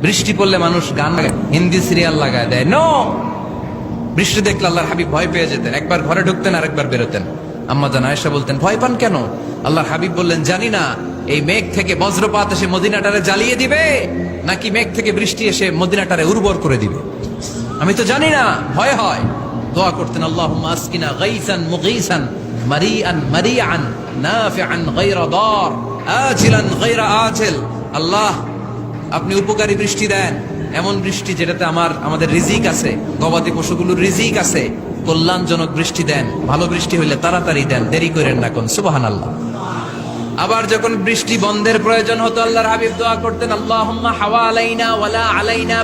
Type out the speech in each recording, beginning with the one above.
বৃষ্টি পড়লে মানুষ গান লাগায়, হিন্দি সিরিয়াল লাগায় দেয়। নো, বৃষ্টি দেখলে আল্লাহর হাবিব ভয় পেয়ে যেতেন, একবার ঘরে ঢুকতেন আর একবার বেরোতেন। আম্মা জান আয়েশা বলতেন, ভয় পান কেন? আল্লাহর হাবিব বললেন, জানি না এই মেঘ থেকে বজ্রপাত এসে মদিনাটারে জ্বালিয়ে দিবে নাকি মেঘ থেকে বৃষ্টি এসে মদিনাটারে উর্বর করে দিবে, আমি তো জানি না, ভয় হয়। দোয়া করতেন, আল্লাহুম্মা আসকিনা গাইসান মুগীসান মারিআন মারিআন নাফিআন গায়রা দার আজিলান গায়রা আজিল। আল্লাহ, আপনি উপকারী বৃষ্টি দেন, এমন বৃষ্টি যেটাতে আমাদের রিজিক আছে, গবাদি পশুগুলোর রিজিক আছে। কল্যাণজনক বৃষ্টি দেন, ভালো বৃষ্টি হইলে তাড়াতাড়ি দেন, দেরি করেন না কোন। সুবহানাল্লাহ। আবার যখন বৃষ্টি বন্ধের প্রয়োজন হতো, আল্লাহর হাবিব দোয়া করতেন, আল্লাহুম্মা হাওয়া আলাইনা ওয়ালা আলাইনা।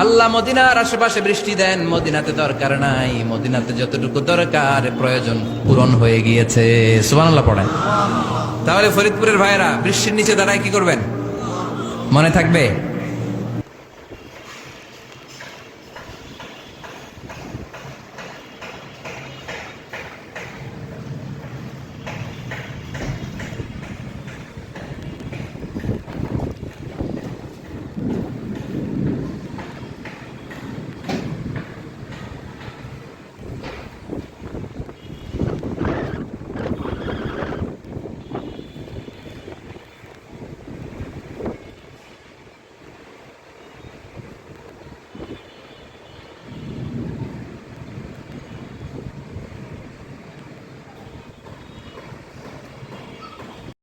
আল্লাহ মদিনার আশেপাশে বৃষ্টি দেন, মদিনাতে দরকার নাই, মদিনাতে যতটুকু দরকার প্রয়োজন পূরণ হয়ে গিয়েছে। সুবহানাল্লাহ পড়েন। তাহলে ফরিদপুরের ভাইয়েরা বৃষ্টির নিচে দাঁড়ায় কি করবেন? মনে থাকবে?